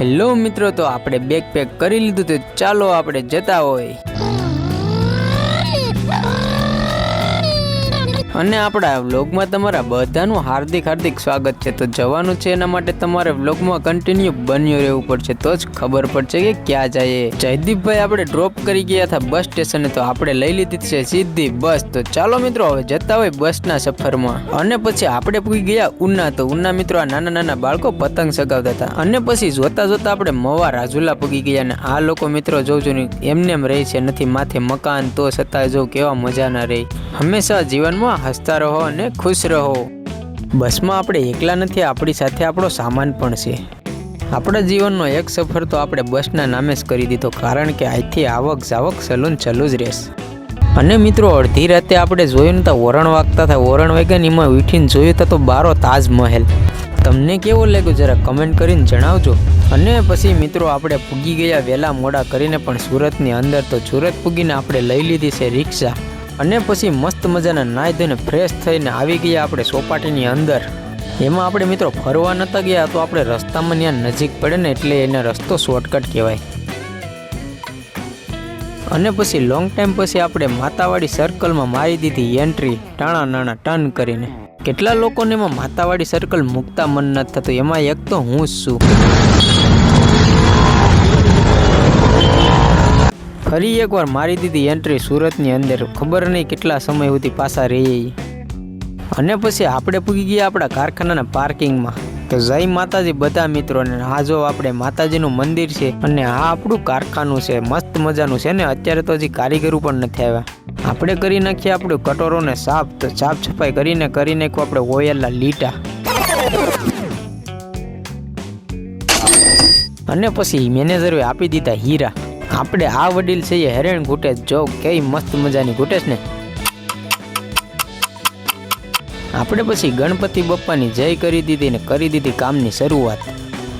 Hello મિત્રો, તો આપણે બેગ પેક કરી લીધું, તો ચાલો આપણે જતા હોય. અને આપણા વ્લોગમાં તમારા બધાનું હાર્દિક સ્વાગત છે. તો જવાનું છે એના માટે તમારે વ્લોગમાં કન્ટિન્યુ બન્યું રહેવું પડશે, તો જ ખબર પડશે કે ક્યાં જઈએ. જયદીપભાઈ આપણે ડ્રોપ કરી ગયા હતા બસ સ્ટેશને, તો આપણે લઈ લીધી છે સીધી બસ. તો ચાલો મિત્રો હવે જતા હોય બસના સફરમાં. અને પછી આપણે પૂગી ગયા ઉના. તો ઉના મિત્રો આ નાના બાળકો પતંગ ચગાવતા હતા. અને પછી જોતા આપણે મવા રાજુલા પૂગી ગયા. અને આ લોકો મિત્રો જોજો એમને એમ રહે છે, નથી માથે મકાન, તો છતાં જો કેવા મજા ના રહી. હંમેશા જીવનમાં હસતા રહો અને ખુશ રહો. બસમાં આપણે એકલા નથી, આપણી સાથે આપણો સામાન પણ છે. આપણા જીવનનો એક સફર તો આપણે બસના નામે જ કરી દીધો, કારણ કે અહીંથી આવક જાવક સલૂન ચાલુ જ રહેશે. અને મિત્રો અડધી રાતે આપણે જોયું નતા ઓરણ વાગતા હતા, ઓરણ વાગ્યા એમાં ઉઠીને જોયું હતા તો બારો તાજમહેલ. તમને કેવો લાગ્યો જરા કમેન્ટ કરીને જણાવજો. અને પછી મિત્રો આપણે પૂગી ગયા વહેલા મોડા કરીને પણ સુરતની અંદર. તો સુરત પૂગીને આપણે લઈ લીધી છે રિક્ષા. અને પછી મસ્ત મજાના નાહી ધોઈને ફ્રેશ થઈને આવી ગયા આપણે ચોપાટીની અંદર. એમાં આપણે મિત્રો ફરવા નતા ગયા, તો આપણે રસ્તામાં ત્યાં નજીક પડે ને એટલે એને રસ્તો શોર્ટકટ કહેવાય. અને પછી લોંગ ટાઈમ પછી આપણે માતાવાડી સર્કલમાં મારી દીધી એન્ટ્રી ટાણા નાણા ટર્ન કરીને. કેટલા લોકોને એમાં માતાવાડી સર્કલ મૂકતા મન નથી થતું, એમાં એક તો હું જ છું. ફરી એકવાર મારી દીધી એન્ટ્રી સુરતની અંદર. ખબર નહીં કેટલા સમય સુધી પાછા રહી. અને પછી આપણે પૂગી ગયા આપણા કારખાનાના પાર્કિંગમાં. તો જય માતાજી બધા મિત્રોને. આ જો આપણે માતાજીનું મંદિર છે અને આ આપણું કારખાનું છે, મસ્ત મજાનું છે ને. અત્યારે તો હજી કારીગરો પણ નથી આવ્યા. આપણે કરી નાખીએ આપણું કટોરોને સાફ. તો સાફ સફાઈ કરીને નાખ્યું આપણે ઓયલના લીટા. અને પછી મેનેજરે આપી દીધા હીરા. આપણે આ વડીલ છે એ હેરેન ઘૂંટે, જો કઈ મસ્ત મજાની ઘૂંટે ને. આપણે પછી ગણપતિ બપ્પાની જય કરી દીધી ને કરી દીધી કામની શરૂઆત.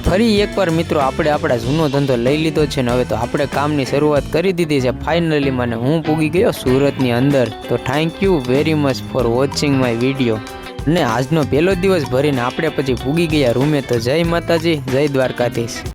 ફરી એકવાર મિત્રો આપણે આપણા જૂનો ધંધો લઈ લીધો છે ને હવે તો આપણે કામની શરૂઆત કરી દીધી છે ફાઇનલી. મને હું પૂગી ગયો સુરતની અંદર. તો thank you very much for watching my video. અને આજનો પહેલો દિવસ ભરીને આપણે પછી પૂગી ગયા રૂમે. તો જય માતાજી, જય દ્વારકાધીશ.